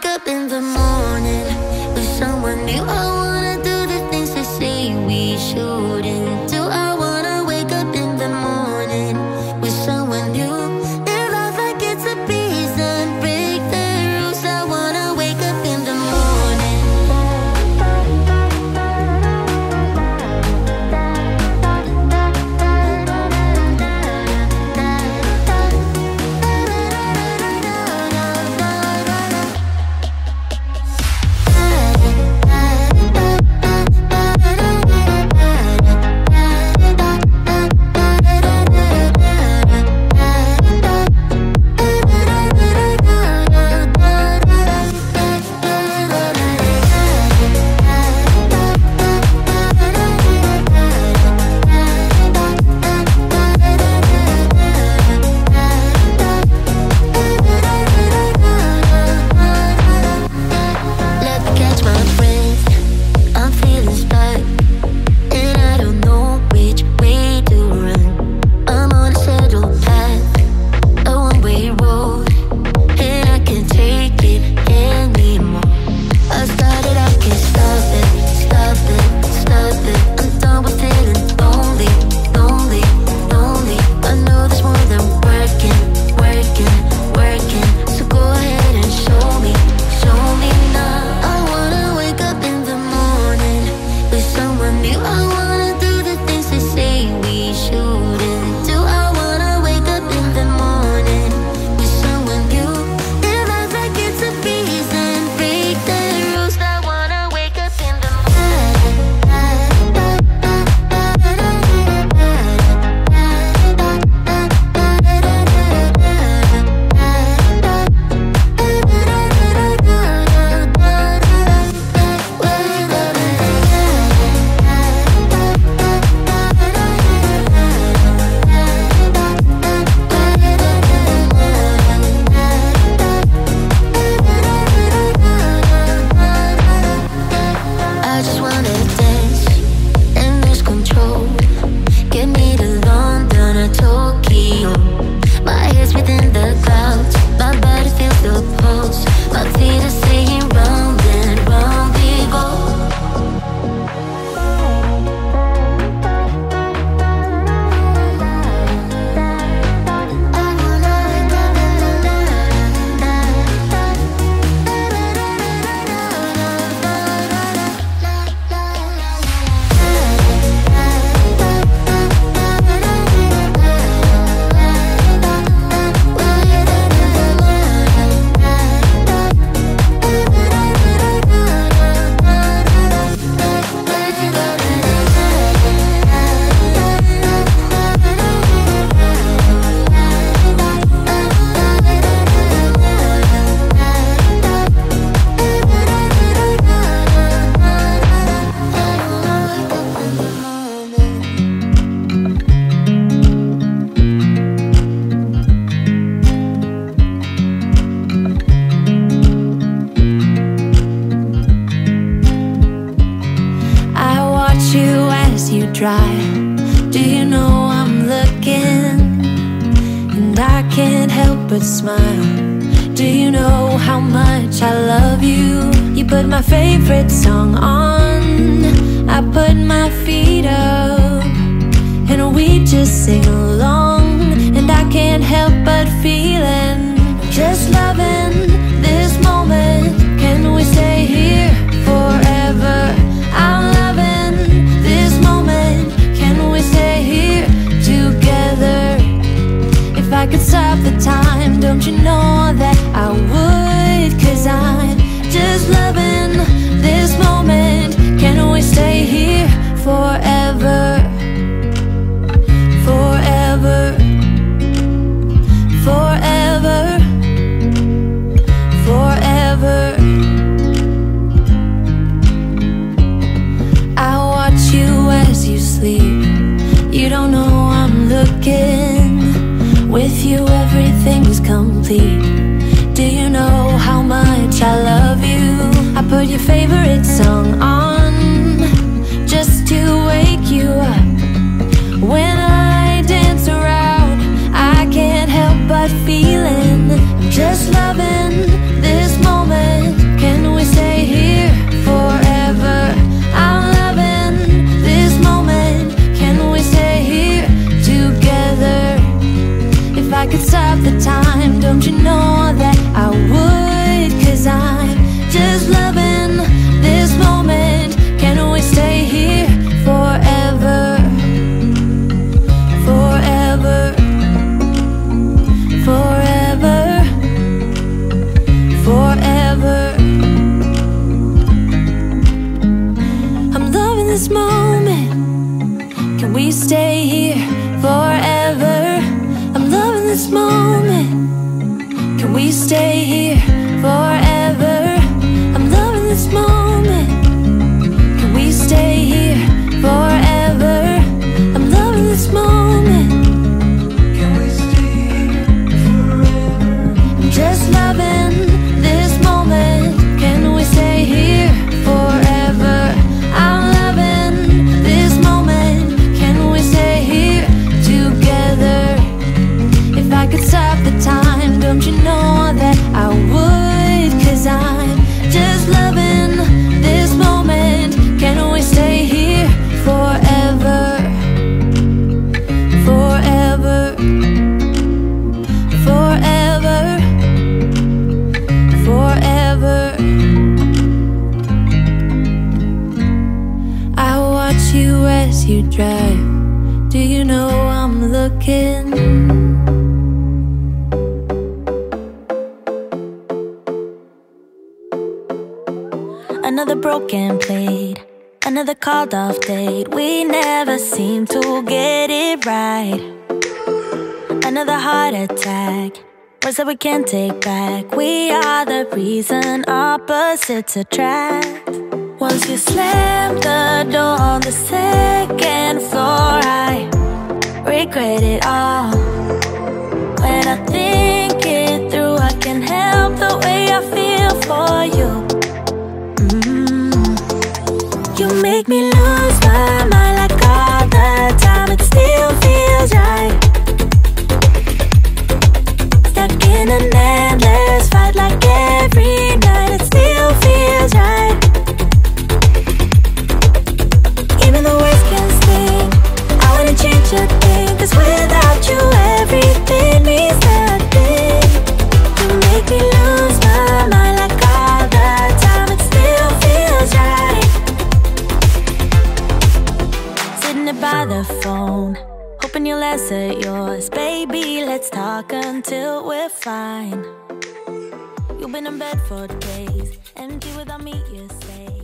wake up in the morning with someone new. I wanna do the things they say we shouldn't do. I wanna wake up in the morning with someone new. Live life like it's a prison, break the rules. I wanna wake up in the morning. dry. Do you know I'm looking? And I can't help but smile. Do you know how much I love you? You put my favorite song on, I put my feet up, and we just sing along. And I can't help but feeling, just loving this moment. Can we stay here forever? I'm loving this moment. Can we stay here together? If I could stop the time, don't you know that I would? 'Cause I'm just loving this moment. Can we stay here forever? Forever, forever, forever. I watch you as you sleep. You don't know I'm looking. With you everything's complete. Do you know how much I love you? I put your favorite song on, just to wake you up. When I dance around, I can't help but feeling, I'm just loving this moment. forever. I'm loving this moment. Can we stay here forever? I'm loving this moment. Can we stay here forever? I'm loving this moment. Can we stay here forever? I'm loving this moment. Can we stay here forever? I'm just loving this moment. Can we stay here forever? I'm loving this moment. Can we stay here together? If I could stop the time, don't you know that I would? 'Cause I'm just loving this moment. Can we stay here forever? Forever. Forever. Forever. I watch you as you drive. Do you know I'm looking? Another broken plate, another called off date. We never seem to get it right. Another heart attack, words that we can't take back. We are the reason opposites attract. Once you slam the door on the second floor, I regret it all. When I think it through, I can't help the way I feel for you. You make me lose my mind like all the time. It still feels right. Stuck in an endless fight like every night. It still feels right. Even the worst can sting. I wouldn't change a thing, 'cause without you everything means nothing. You make me lose my mind like all the time. It still feels right. By the phone, hoping you'll answer yours. Baby, let's talk until we're fine. You've been in bed for days, empty without me, you say.